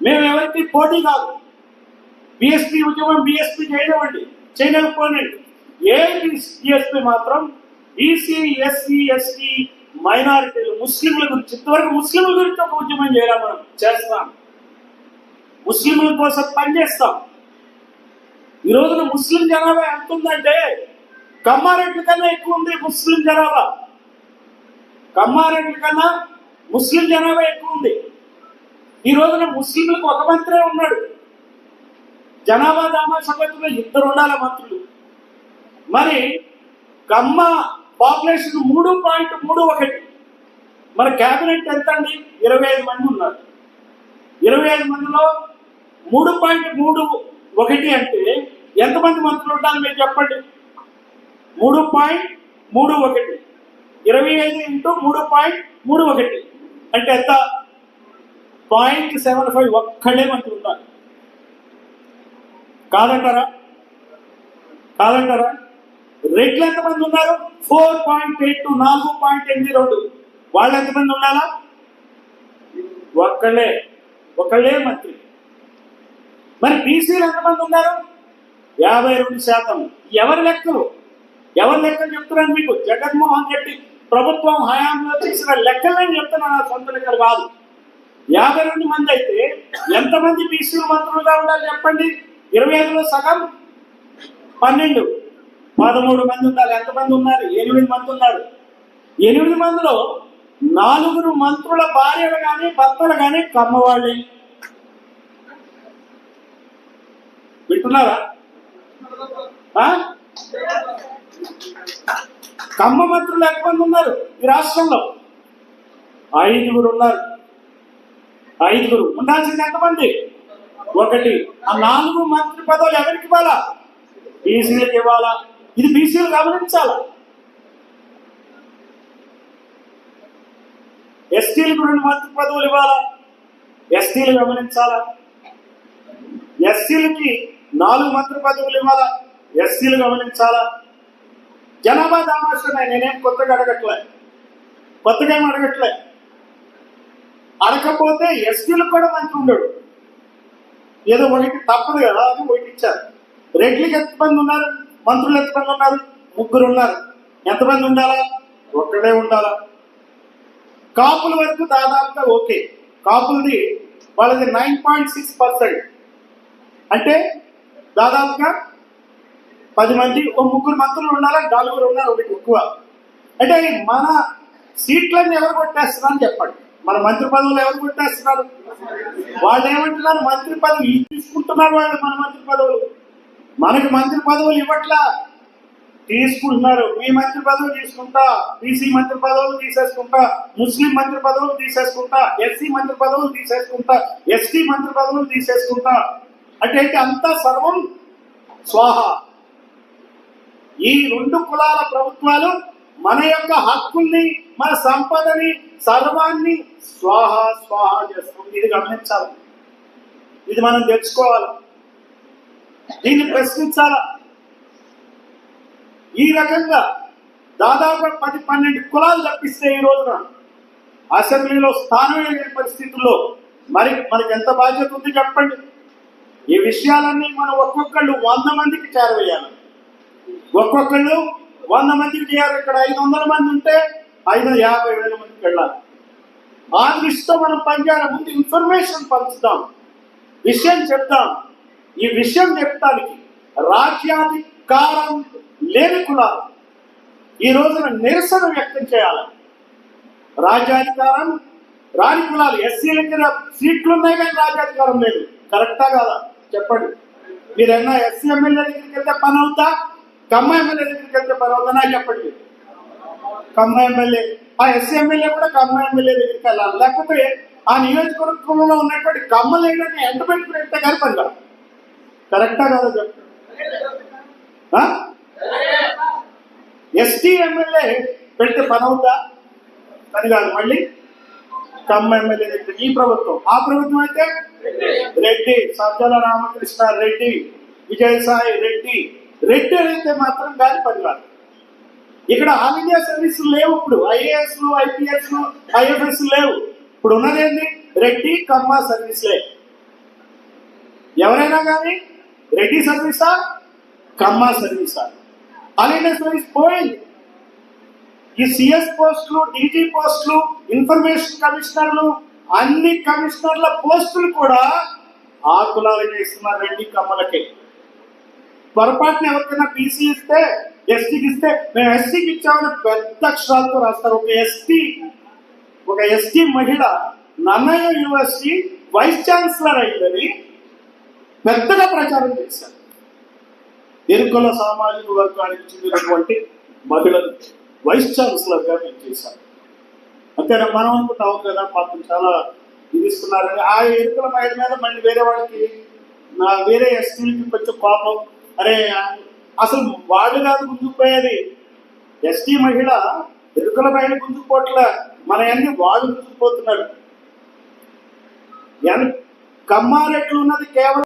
మేము ఎవరికి పోటీ కాదు. బిఎస్పీ ఉద్యమం బిఎస్పీ చేయనివ్వండి, చేయలేకపోనండి. ఏపీ మాత్రం బీసీ, ఎస్సీ, ఎస్టీ, మైనారిటీలు, ముస్లింల గురించి, ఇంతవరకు ముస్లింల గురించి ఒక ఉద్యమం చేయాలి. మనం చేస్తాం, ముస్లింల కోసం పనిచేస్తాం. ఈ రోజున ముస్లిం జనాభా ఎంత ఉందంటే కమ్మారెడ్డి కన్నా ఎక్కువ ఉంది ముస్లిం జనాభా. కమ్మారెడ్డి కన్నా ముస్లిం జనాభా ఎక్కువ ఉంది. ఈ రోజున ముస్లింలకు ఒక మంత్రే ఉన్నాడు. జనాభా దామాషాలో 2 ఉండాలి మంత్రులు. మరి కమ్మ పాపులేషన్ 3.31. మన క్యాబినెట్ ఎంత అండి? 25 మంది ఉన్నారు. 25 మందిలో 3.31 అంటే ఎంతమంది మంత్రులు ఉండాలి మీరు చెప్పండి? 3.31 25 ఇంటూ 3.31 అంటే ఎంత? 0.75 ఒక్కడే మంత్రులు ఉండాలి. కాదంటారా? కాదంటారా? రెడ్లు ఎంతమంది ఉన్నారు? 4.82 4.82. వాళ్ళు ఎంతమంది ఉండాలా? ఒకళ్ళే మంత్రి. మరి బీసీలు ఎంతమంది ఉన్నారు? 52%. ఎవరి లెక్కలు చెప్తున్నాను మీకు? జగన్మోహన్ రెడ్డి ప్రభుత్వం హయాంలో చేసిన లెక్కలు నేను చెప్తున్నాను, నా సొంత లెక్కలు కాదు. 52 మంది అయితే ఎంతమంది బీసీలు మంత్రులుగా ఉండాలి చెప్పండి? 25లో సగం 12, 13 మంది ఉండాలి. ఎంతమంది ఉన్నారు? 8 మంది ఉన్నారు. 8 మందిలో 4 మంత్రుల భార్యలు కానీ భర్తలు కానీ కమ్మవాళ్ళే. వింటున్నారా? కమ్మ మంత్రులు ఎంతమంది ఉన్నారు ఈ రాష్ట్రంలో? 5 ఉన్నారు. 5 ఉండాల్సింది ఎంతమంది? 1. ఆ 4 మంత్రి పదవులు ఎవరికి ఇవ్వాలా? బీసీలకు ఇవ్వాలా. ఇది బీసీలు గమనించాలా. ఎస్టీలకు 2 మంత్రి పదవులు ఇవ్వాలా, ఎస్టీలు గమనించాలా. ఎస్సీలకి 4 మంత్రి పదవులు ఇవ్వాలా, ఎస్సీలు గమనించాలా. జనాభా దామాషా నేనేం కొత్తగా ఏం అడగట్లే. అడగకపోతే ఎస్టీలకు కూడా మంత్రి ఉండడు. ఏదో ఒకటి తప్పదు కదా అని ఒకటి ఇచ్చారు. రెడ్లకి ఎంతమంది ఉన్నారు? మంత్రులు ఎంతమంది ఉన్నారు? 3 ఉన్నారు. ఎంతమంది ఉండాలా? 1 ఉండాలా. కాపుల వరకు దాదాపుగా ఓకే. కాపులది వాళ్ళది 9.6%. అంటే దాదాపుగా 10 మంది, 3 మంత్రులు ఉండాలా, 4 ఉన్నారు, 1 ఎక్కువ. అంటే మన సీట్లన్నీ ఎవరు కొట్టేస్తున్నారు అని చెప్పండి. మన మంత్రి పదవులు ఎవరు కొట్టేస్తున్నారు? వాళ్ళు ఏమంటున్నారు? మంత్రి పదవి తీసుకుంటున్నారు వాళ్ళు. మన మంత్రి పదవులు మనకి మంత్రి పదవులు ఇవ్వట్లా, తీసుకుంటున్నారు. మీ మంత్రి పదవులు తీసుకుంటా, బీసీ మంత్రి పదవులు తీసేసుకుంటా, ముస్లిం మంత్రి పదవులు తీసేసుకుంటా, ఎస్సీ మంత్రి పదవులు తీసేసుకుంటా, ఎస్టీ మంత్రి పదవులు తీసేసుకుంటా. అంటే అంతా సర్వం స్వాహ. ఈ 2 కులాల ప్రభుత్వాలు మన యొక్క హక్కుల్ని, మన సంపదని, సర్వాన్ని స్వాహ చేస్తుంది. ఇది గమనించాలి. ఇది మనం తెలుసుకోవాలి. దీన్ని ప్రశ్నించాలా. ఈ రకంగా దాదాపు 10-12 కులాలు తప్పిస్తే ఈ రోజున అసెంబ్లీలో స్థానం లేని పరిస్థితుల్లో మరి మనకి ఎంత బాధ్యత ఉంది చెప్పండి. ఈ విషయాలన్నీ మనం ఒక్కొక్కళ్ళు 100 మందికి చేరవేయాలి. ఒక్కొక్కళ్ళు 100 మందికి చేయాలి. ఇక్కడ 500 మంది ఉంటే 50,000 మందికి వెళ్ళాలి. ఆ దృష్టితో మనం పనిచేయాలి. ముందు ఇన్ఫర్మేషన్ పంచుదాం, విషయం చెప్తాం. ఈ విషయం చెప్తానికి రాజ్యాధికారం లేని కులాలు ఈ రోజున నిరసన వ్యక్తం చేయాలి. రాజ్యాధికారం రాని కులాలు, ఎస్సీలకి సీట్లు ఉన్నాయి కానీ రాజ్యాధికారం లేదు. కరెక్టా కాదా చెప్పండి? మీరన్నా ఎస్సీ ఎమ్మెల్యే దగ్గరికి వెళ్తే పని అవుతా, కమ్మ ఎమ్మెల్యే దగ్గరికి వెళ్తే పని అవుతా? నాకు చెప్పండి. కమ్మ ఎమ్మెల్యే, ఆ ఎస్సీ ఎమ్మెల్యే కూడా కమ్మ ఎమ్మెల్యే దగ్గరికి వెళ్ళాలి. లేకపోతే ఆ నియోజకవర్గంలో ఉన్నటువంటి కమ్మలు ఏంటంటే ఎంట పెట్టుకుంటే కానీ పని కాదు. కరెక్టా కాదా చెప్పండి? ఎస్టీ ఎమ్మెల్యే పెడితే పని అవుతా? పని కాదు. మళ్ళీ కమ్మ ఎమ్మెల్యే దగ్గర ఈ ప్రభుత్వం, ఆ ప్రభుత్వం అయితే రెడ్డి, సజ్జల రామకృష్ణ రెడ్డి, విజయసాయి రెడ్డి అయితే మాత్రం కానీ పని కాదు. ఇక్కడ ఆల్ ఇండియా సర్వీసులు లేవు. ఇప్పుడు ఐఏఎస్లు, ఐపీఎస్లు, ఐఎఫ్ఎస్ లేవు. ఇప్పుడు ఉన్నదేంటి? రెడ్డి కమ్మ సర్వీస్లే. ఎవరైనా కానీ రెడ్డి సర్వీసా, కమ్మ సర్వీసా, ఆల్ ఇండియా సర్వీస్ పోయింది. ఈ సిఎస్ పోస్టులు, డీజీ పోస్టులు, ఇన్ఫర్మేషన్ కమిషనర్లు, అన్ని కమిషనర్ల పోస్టులు కూడా ఆ కులాలకి ఇస్తున్నారు, రెడ్డి కమ్మలకి. పొరపాటున ఎవరికైనా బీసీ ఇస్తే, ఎస్టీకి ఇస్తే మేము ఎస్టీకి ఇచ్చామని పెద్ద అక్షరాలతో రాస్తారు. ఒక ఎస్టీ మహిళ నన్నయ్య యూనివర్సిటీ వైస్ ఛాన్సలర్ అయిందని పెద్దగా ప్రచారం చేశారు. ఎరుకల సామాజిక వర్గానికి చెందినటువంటి మహిళలు వైస్ ఛాన్సలర్ గా మేము చేశాం. అంతేనా? మనం అనుకుంటాం కదా పాపం చాలా ఇది ఇస్తున్నారని. ఆ ఎరుకల మహిళ మీద మళ్ళీ వేరే వాళ్ళకి, వేరే ఎస్టీలకి కొంచెం కోపం. అరే అసలు వాళ్ళు కాదు గుంజుకుపోయేది, ఎస్టీ మహిళ ఎరుకల మహిళ గుంజుకోవట్ల, మన అన్ని వాళ్ళు గుంజుకుపోతున్నారు. కమ్మారెడ్లు ఉన్నది కేవలం